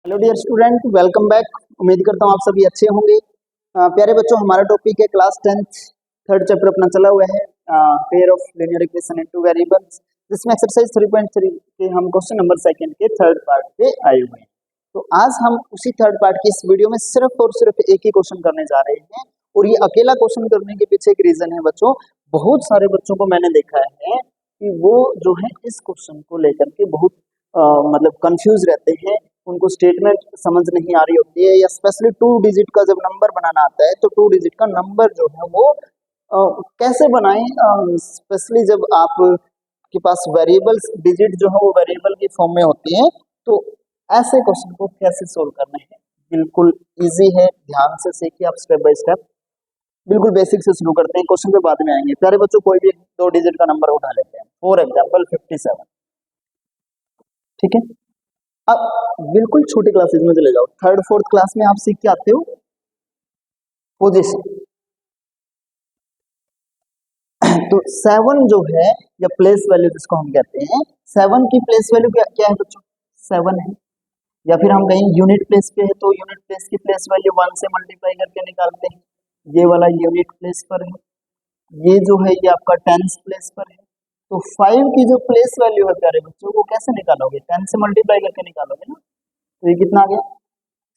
Hello dear student, welcome back. उम्मीद करता हूँ आप सभी अच्छे होंगे। प्यारे बच्चों, हमारा टॉपिक है क्लास 10th थर्ड चैप्टर अपना चला हुआ है, pair of linear equation in two variables, जिसमें एक्सरसाइज 3.3 के हम क्वेश्चन नंबर सेकंड के थर्ड पार्ट पे आए हुए हैं। तो आज हम उसी थर्ड पार्ट की इस वीडियो में सिर्फ और सिर्फ एक ही क्वेश्चन करने जा रहे हैं। और ये अकेला क्वेश्चन करने के पीछे एक रीजन है बच्चों। बहुत सारे बच्चों को मैंने देखा है कि वो जो है इस क्वेश्चन को लेकर के बहुत मतलब कंफ्यूज रहते हैं। उनको स्टेटमेंट समझ नहीं आ रही होती है, या स्पेशली 2 डिजिट का जब नंबर बनाना आता है तो 2 डिजिट का नंबर जो है वो कैसे बनाएं, स्पेशली जब आप के पास वेरिएबल्स डिजिट जो है वो वेरिएबल की फॉर्म में होती हैं। तो ऐसे क्वेश्चन को कैसे सोल्व करना है, बिल्कुल इजी है। ध्यान से सीखिए आप स्टेप बाय स्टेप। बिल्कुल बेसिक से शुरू करते हैं, क्वेश्चन पे बाद में आएंगे। प्यारे बच्चों, कोई भी 2 डिजिट का नंबर उठा लेते हैं, फॉर एग्जाम्पल 57। ठीक है, अब बिल्कुल छोटी क्लासेस में चले जाओ। थर्ड फोर्थ क्लास में आप सीख के आते हो पोजीशन। तो 7 जो है, या प्लेस वैल्यू जिसको हम कहते हैं, 7 की प्लेस वैल्यू क्या है बच्चों? 7 है। या फिर हम कहीं यूनिट प्लेस पे है तो यूनिट प्लेस की प्लेस वैल्यू 1 से मल्टीप्लाई करके निकालते हैं। ये वाला यूनिट प्लेस पर है, ये जो है ये आपका टेंस प्लेस पर है। तो 5 की जो प्लेस वैल्यू है प्यारे बच्चों, वो कैसे निकालोगे? 10 से मल्टीप्लाई करके निकालोगे ना। तो ये कितना आ गया?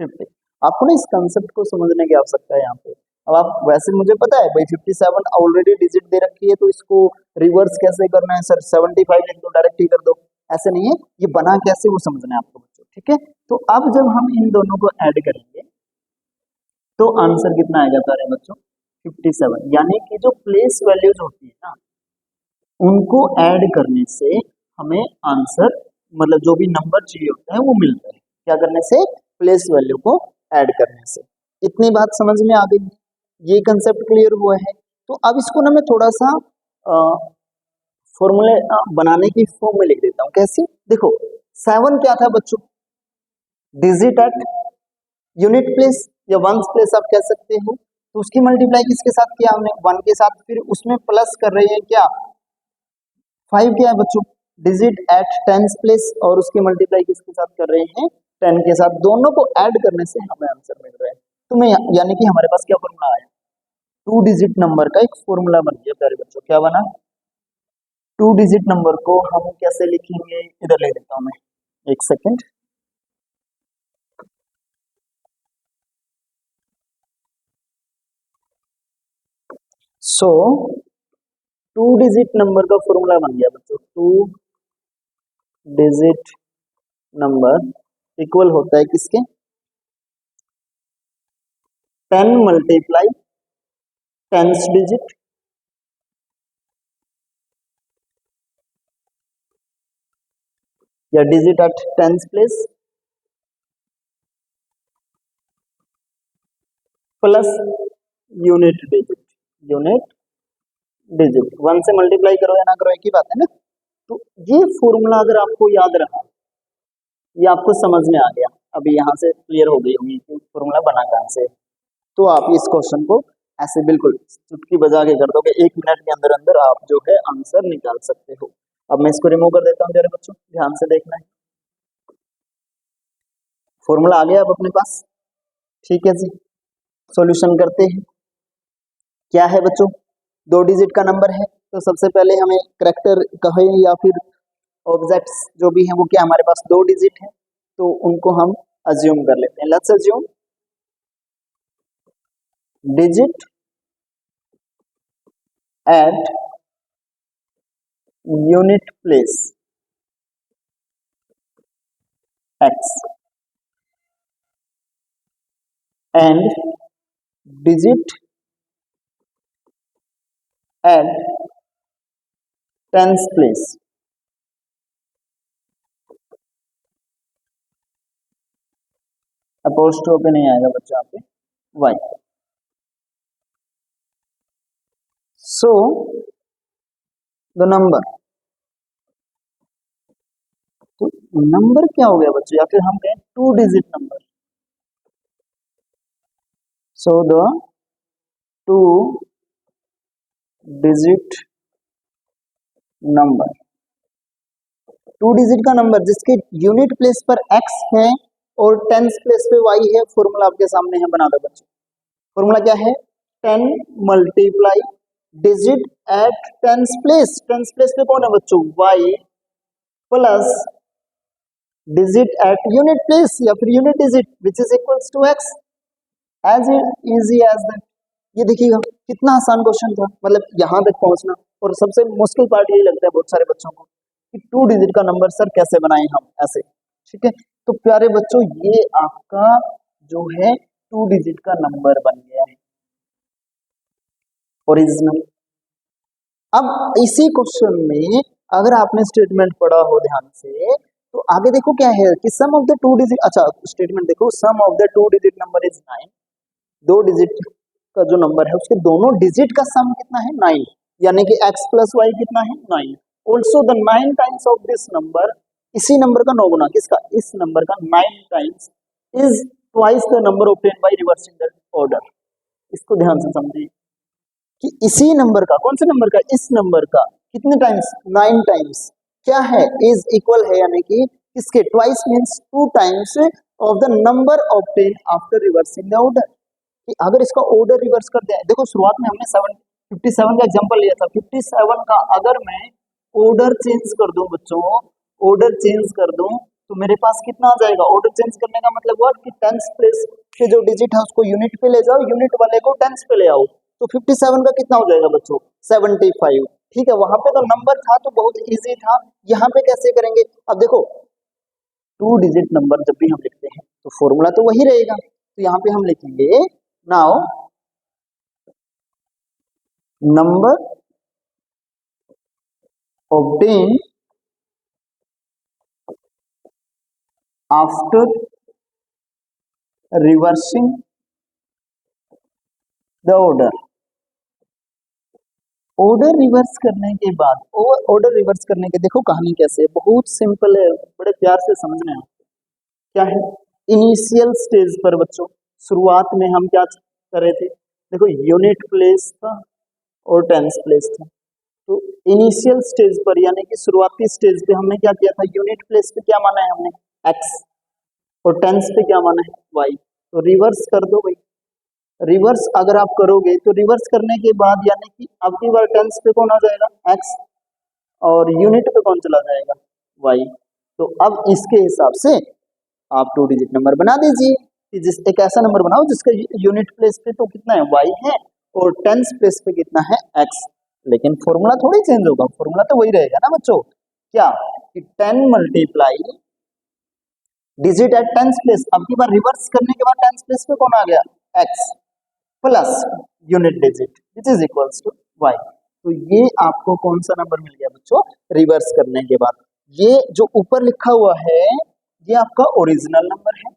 50। आपको ना इस कंसेप्ट को समझने की आवश्यकता है यहाँ पे। अब आप वैसे, मुझे पता है भाई 57 ऑलरेडी डिजिट दे रखी है, तो इसको रिवर्स कैसे करना है सर? 75 लिख दो, डायरेक्ट ही कर दो। ऐसे नहीं है, ये बना कैसे वो समझना है आपको बच्चों। ठीक है, तो अब जब हम इन दोनों को ऐड करेंगे तो आंसर कितना आएगा प्यारे बच्चों? 57। यानी कि जो प्लेस वैल्यूज होती है ना, उनको ऐड करने से हमें आंसर, मतलब जो भी नंबर चाहिए होता है वो मिलता है। क्या करने से? प्लेस वैल्यू को ऐड करने से। इतनी बात समझ में आ गई, ये कंसेप्ट क्लियर हुआ है। तो अब इसको ना मैं थोड़ा सा फॉर्मूले बनाने की फॉर्म में लिख देता हूँ। कैसे? देखो, 7 क्या था बच्चों? डिजिट एट यूनिट प्लेस या वंस प्लेस आप कह सकते हो। तो उसकी मल्टीप्लाई किसके साथ किया हमने? 1 के साथ। फिर उसमें प्लस कर रहे हैं क्या? 5 क्या है बच्चों? डिजिट एट टेंस प्लेस, और उसकी मल्टीप्लाई किसके साथ कर रहे हैं? 10 के साथ। दोनों को ऐड करने से हमें आंसर मिल रहा है। तो मैं, यानी कि हमारे पास क्या फॉर्मूला आया? 2 डिजिट नंबर का एक फॉर्मूला बन गया प्यारे बच्चों। क्या बना? 2 डिजिट नंबर को हम कैसे लिखेंगे? इधर ले लेता हूं मैं, एक सेकेंड। सो 2 डिजिट नंबर का फॉर्मूला बन गया बच्चों। 2 डिजिट नंबर इक्वल होता है किसके? 10 मल्टीप्लाई टेंस डिजिट या digit at tens place plus unit digit. Unit digit 1 से मल्टीप्लाई करो या ना करो, एक ही बात है ना। तो ये फॉर्मूला अगर आपको याद रहा, ये आपको समझ में आ गया, अभी यहाँ से क्लियर हो गई होगी कि फॉर्मूला बना कहाँ से, तो आप इस क्वेश्चन को ऐसे बिल्कुल चुटकी बजा के कर दोगे। 1 मिनट के अंदर अंदर आप जो है आंसर निकाल सकते हो। अब मैं इसको रिमूव कर देता हूँ प्यारे बच्चों, ध्यान से देखना है। फॉर्मूला आ गया अब अपने पास। ठीक है जी, सॉल्यूशन करते हैं। क्या है बच्चों? 2 डिजिट का नंबर है, तो सबसे पहले हमें करेक्टर कहे या फिर ऑब्जेक्ट्स जो भी हैं वो क्या, हमारे पास 2 डिजिट है, तो उनको हम अज्यूम कर लेते हैं। Let's assume digit at unit place x and digit at tens place। Apostrophe नहीं आएगा बच्चा यहाँ पे, y। सो द नंबर, तो नंबर क्या हो गया बच्चों? या फिर हम कहें 2 digit number. So the 2 digit number, 2 digit का नंबर जिसके यूनिट प्लेस पर x है और टेंस प्लेस पे y है, फॉर्मूला आपके सामने है, बना दो बच्चों। फॉर्मूला क्या है, 10 multiply digit at tens place. Tens place पे कौन है बच्चों, y plus digit at unit place या फिर unit digit which is equals to x। As easy as that. ये देखिएगा कितना आसान क्वेश्चन था, मतलब यहाँ तक पहुंचना। और सबसे मुश्किल पार्ट यही लगता है बहुत सारे बच्चों को कि 2 डिजिट का नंबर सर कैसे बनाएं हम ऐसे, ठीक है। तो प्यारे बच्चों ये आपका जो है 2 डिजिट का नंबर बन गया है ओरिजिनल। अब इसी क्वेश्चन में अगर आपने स्टेटमेंट पढ़ा हो ध्यान से तो आगे देखो क्या है कि सम ऑफ द 2 डिजिट, अच्छा स्टेटमेंट देखो, sum of the 2 digit number is 9। 2 digit का जो नंबर है उसके दोनों डिजिट का सम कितना है, 9, यानी कि x प्लस वाई कितना है, 9। Also the 9 times of this number, इसी नंबर का 9 गुना, किसका, इस नंबर का 9 times is twice the number obtained by reversing the order. इसको ध्यान से समझिए कि इसी नंबर का, कौन से नंबर का, इस नंबर का कितने टाइम्स, 9 टाइम्स क्या है, इज इक्वल है, यानी कि इसके twice means 2 times of the number obtain after reversing the order. कि अगर इसका ऑर्डर रिवर्स कर दें, देखो शुरुआत में हमने 57 का एग्जांपल लिया था, 57 का अगर मैं ऑर्डर चेंज कर दूं बच्चों, ऑर्डर चेंज कर दूं तो मेरे पास कितना आ जाएगा, ऑर्डर चेंज करने का मतलब हुआ कि टेंस प्लेस के जो डिजिट है उसको यूनिट पे ले जाओ, यूनिट वाले को टेंस पे ले आओ। तो 57 का कितना हो जाएगा बच्चों, 75। ठीक है, वहां पे तो नंबर था तो बहुत इजी था, यहाँ पे कैसे करेंगे। अब देखो 2 डिजिट नंबर जब भी हम लिखते हैं तो फॉर्मूला तो वही रहेगा, तो यहाँ पे हम लिखेंगे now number obtain after reversing the order. Order reverse करने के बाद, ऑर्डर रिवर्स करने के देखो कहानी कैसे है, बहुत सिंपल है, बड़े प्यार से समझना है। क्या है, इनिशियल स्टेज पर बच्चों शुरुआत में हम क्या कर रहे थे, देखो यूनिट प्लेस था और टेंस प्लेस था। तो इनिशियल स्टेज पर यानी कि शुरुआती स्टेज पे हमने क्या किया था, यूनिट प्लेस पे क्या माना है हमने, x, और टेंस पे क्या माना है, y। तो रिवर्स कर दो भाई, रिवर्स अगर आप करोगे तो रिवर्स करने के बाद यानी कि अब की बार टेंस पे कौन आ जाएगा, x, और यूनिट पे कौन चला जाएगा, y। तो अब इसके हिसाब से आप 2 डिजिट नंबर बना दीजिए कि जिस एक ऐसा नंबर बनाओ जिसका यूनिट प्लेस पे तो कितना है, y है, और टेंस प्लेस पे कितना है, x। लेकिन फॉर्मूला थोड़ी चेंज होगा, फॉर्मूला तो वही रहेगा ना बच्चों, क्या कि 10 multiply digit at tens place, अब की बार रिवर्स करने के बाद टेंस प्लेस पे कौन आ गया, x plus unit digit which is equals to y। तो ये आपको कौन सा नंबर मिल गया बच्चों, रिवर्स करने के बाद। ये जो ऊपर लिखा हुआ है ये आपका ओरिजिनल नंबर है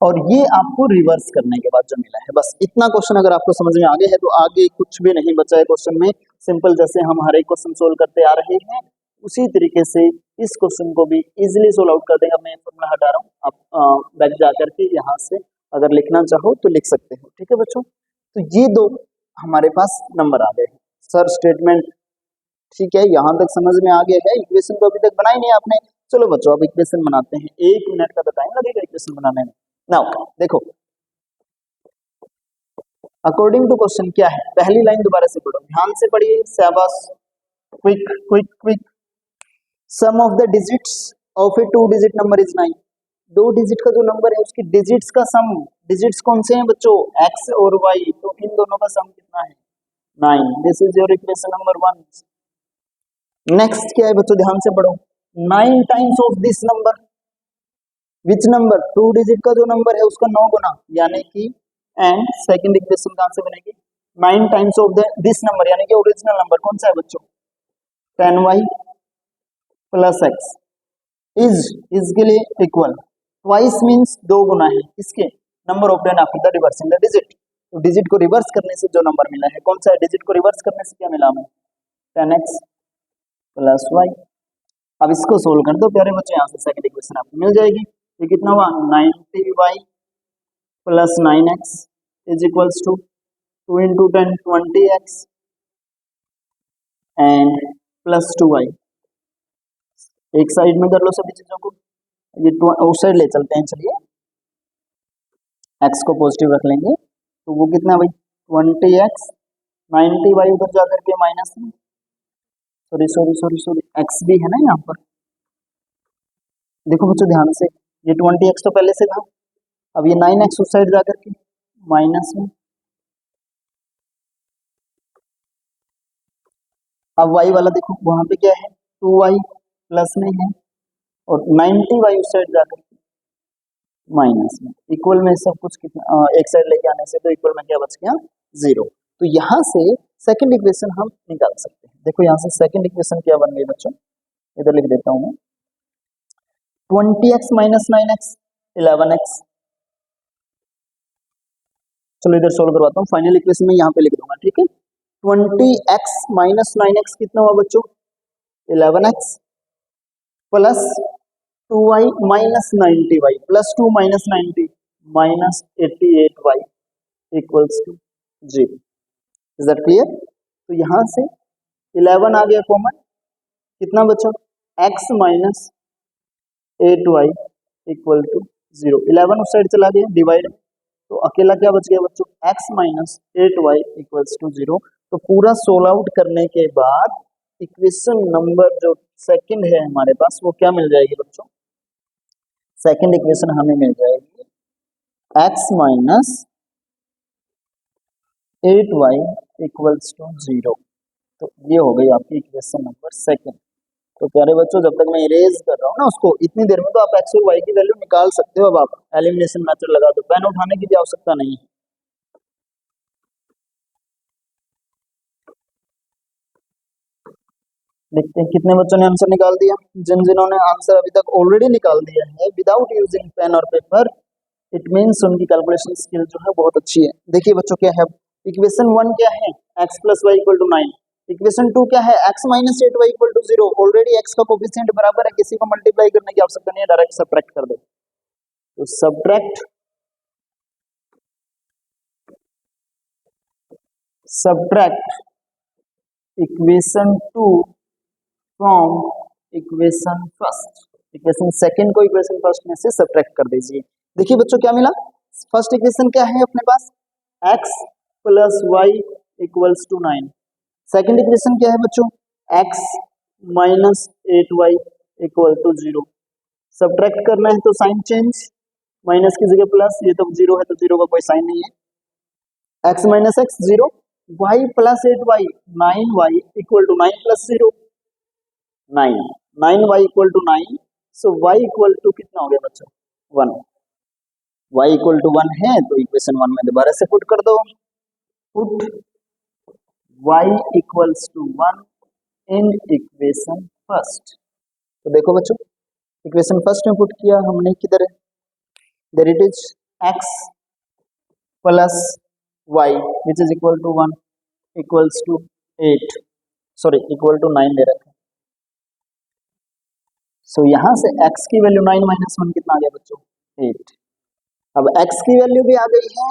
और ये आपको रिवर्स करने के बाद जो मिला है। बस इतना क्वेश्चन अगर आपको समझ में आ गया है तो आगे कुछ भी नहीं बचा है क्वेश्चन में। सिंपल जैसे हम हर एक क्वेश्चन सोल्व करते आ रहे हैं उसी तरीके से इस क्वेश्चन को भी इजीली सोल्व आउट कर देंगे। मैं फॉर्मूला हटा रहा हूँ, आप बैक जाकर के यहाँ से अगर लिखना चाहो तो लिख सकते हो। ठीक है बच्चों, तो ये दो हमारे पास नंबर आ गए। सर स्टेटमेंट ठीक है, यहाँ तक समझ में आ गया है। इक्वेशन तो अभी तक बनाई नहीं आपने, चलो बच्चों अब इक्वेशन बनाते हैं। 1 मिनट का टाइम लगेगा इक्वेशन बनाने में। नाउ देखो अकॉर्डिंग टू क्वेश्चन क्या है, पहली लाइन दोबारा से पढ़ो, ध्यान से पढ़िए, शाबाश, quick quick quick. Sum of the digits of a 2 digit number is 9। 2 digit का जो नंबर है उसकी डिजिट्स का सम, डिजिट्स कौन से हैं बच्चों, x और y, तो इन दोनों का सम कितना है, 9। This is your equation number 1। Next क्या है बच्चों, ध्यान से पढ़ो, 9 times of this number, which number, 2 digit का जो नंबर है उसका 9 गुना, यानी कि एंड सेकंड इक्वेशन कहां से बनेगी, 9 टाइम्स ऑफ दिस नंबर यानी कि ओरिजिनल नंबर कौन सा है बच्चों, 10y प्लस x इज के लिए इक्वल, ट्वाइस मींस 2 गुना है इसके, number obtain after the reversing the digit. तो डिजिट को रिवर्स करने से जो नंबर मिला है कौन सा है, डिजिट को रिवर्स करने से क्या मिला हमें, 10x प्लस y। अब इसको सोल्व कर दो प्यारे बच्चों, यहाँ से सेकंड इक्वेशन आपको मिल जाएगी। ये कितना हुआ, 90y plus 9x is equals to 2 into 10 20x and plus 2y। एक साइड में कर लो सभी चीजों को, ये उस साइड ले चलते हैं, चलिए x को पॉजिटिव रख लेंगे, तो वो कितना है भाई 20x, 90y उधर जाकर के माइनस में, sorry sorry sorry sorry x भी है ना यहाँ पर, देखो बच्चों ध्यान से, ये 20x तो पहले से था, अब ये 9x उस साइड जाकर के माइनस में, अब y वाला देखो वहां पे क्या है 2y प्लस में है, और 90y उस साइड जाकर के माइनस में, इक्वल में सब कुछ कितना एक साइड लेके आने से तो इक्वल में क्या बच गया 0। तो यहाँ से सेकंड इक्वेशन हम निकाल सकते हैं। देखो यहाँ से सेकंड इक्वेशन क्या बन गई बच्चों, इधर लिख देता हूँ मैं, 20x माइनस 9x 11x, चलो इधर सोल्व करवाता हूँ, फाइनल इक्वेशन में यहाँ पे लिख दूंगा, ठीक है। 20x माइनस 9x कितना हुआ बच्चों 11x, plus 2y minus 90y, plus 2 minus 90 minus 88y equals to 0। Is that clear? तो यहाँ से 11 आ गया कॉमन, कितना बचा x minus 8y equal to 0। 11 उस साइड चला गया डिवाइड, तो अकेला क्या बच गया बच्चों x minus 8y equals to 0। तो पूरा सोल्व आउट करने के बाद इक्वेशन नंबर जो सेकंड है हमारे पास वो क्या मिल जाएगी बच्चों, सेकंड इक्वेशन हमें मिल जाएगी x minus 8y equals to 0। तो ये हो गई आपकी इक्वेशन नंबर सेकंड। तो प्यारे बच्चों जब तक मैं इरेज कर रहा हूँ ना उसको, इतनी देर में तो आप x और y की वैल्यू निकाल सकते हो। अब आप एलिमिनेशन मेथड लगा दो, पेन उठाने की भी आवश्यकता नहीं है। देखते हैं कितने बच्चों ने आंसर निकाल दिया। जिन्होंने आंसर अभी तक ऑलरेडी निकाल दिया है विदाउट यूजिंग पेन और पेपर, इट मीन्स उनकी कैलकुलेशन स्किल जो है बहुत अच्छी है। देखिए बच्चों क्या है, इक्वेशन 1 क्या है x plus y equal to 9, equation 2 क्या है x minus 8y equal to 0। Already x का कोफिशिएंट बराबर है, किसी को मल्टीप्लाई करने की आवश्यकता नहीं है, डायरेक्ट सब्ट्रैक्ट कर दो। तो subtract equation 2 from equation first, equation second को इक्वेशन फर्स्ट में से सब्ट्रैक्ट कर दीजिए। देखिए बच्चों क्या मिला, फर्स्ट इक्वेशन क्या है अपने पास x plus y equals to 9, second equation क्या है बच्चों x minus 8y equal to 0। Subtract करना है तो साइन चेंज, माइनस की जगह प्लस, ये तो 0 है तो 0 का कोई साइन नहीं है, x minus x 0, y plus 8y 9y equal to 9 plus 0 9, 9y equal to 9, so y equal to कितना हो गया बच्चों 1, y इक्वल टू 1 है तो इक्वेशन 1 में दोबारा से पुट कर दो, put y equals to 1 in equation first. तो देखो बच्चों इक्वेशन फर्स्ट में पुट किया हमने, किधर है, there it is x plus y which is equal to 1 equals to 8, sorry equal to 9 दे रखा है। सो यहाँ से x की वैल्यू 9 माइनस 1 कितना आ गया बच्चों 8। अब x की वैल्यू भी आ गई है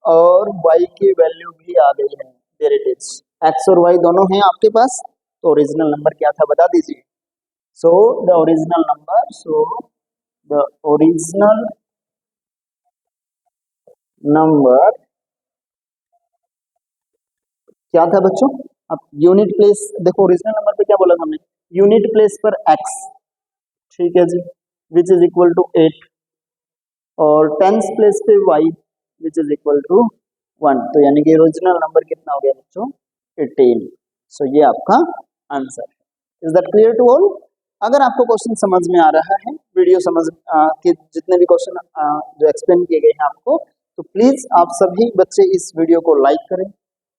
और y की वैल्यू भी आ गई है, देयर इट इज x और y दोनों हैं आपके पास। तो ओरिजिनल नंबर क्या था बता दीजिए। सो द ओरिजिनल नंबर क्या था बच्चों, अब यूनिट प्लेस देखो, ओरिजिनल नंबर पे क्या बोला था हमने, यूनिट प्लेस पर x, ठीक है जी, विच इज इक्वल टू 8, और टेंस प्लेस पे y which is equal to 1। तो यानी कि ओरिजिनल नंबर कितना हो गया बच्चों 18। सो ये आपका आंसर है। Is that clear to all? अगर आपको क्वेश्चन समझ में आ रहा है, वीडियो समझ के जितने भी क्वेश्चन जो एक्सप्लेन किए गए हैं आपको, तो प्लीज आप सभी बच्चे इस वीडियो को लाइक करें,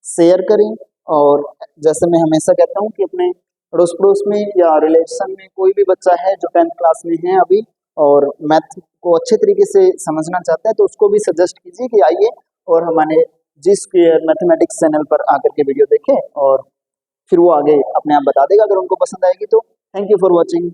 शेयर करें, और जैसे मैं हमेशा कहता हूँ कि अपने अड़ोस पड़ोस में या रिलेशन में कोई भी बच्चा है जो 10th क्लास में है अभी और मैथ को अच्छे तरीके से समझना चाहता है, तो उसको भी सजेस्ट कीजिए कि आइए और हमारे जी स्क्वायर मैथमेटिक्स चैनल पर आकर के वीडियो देखें, और फिर वो आगे अपने आप बता देगा अगर उनको पसंद आएगी तो। Thank you for watching.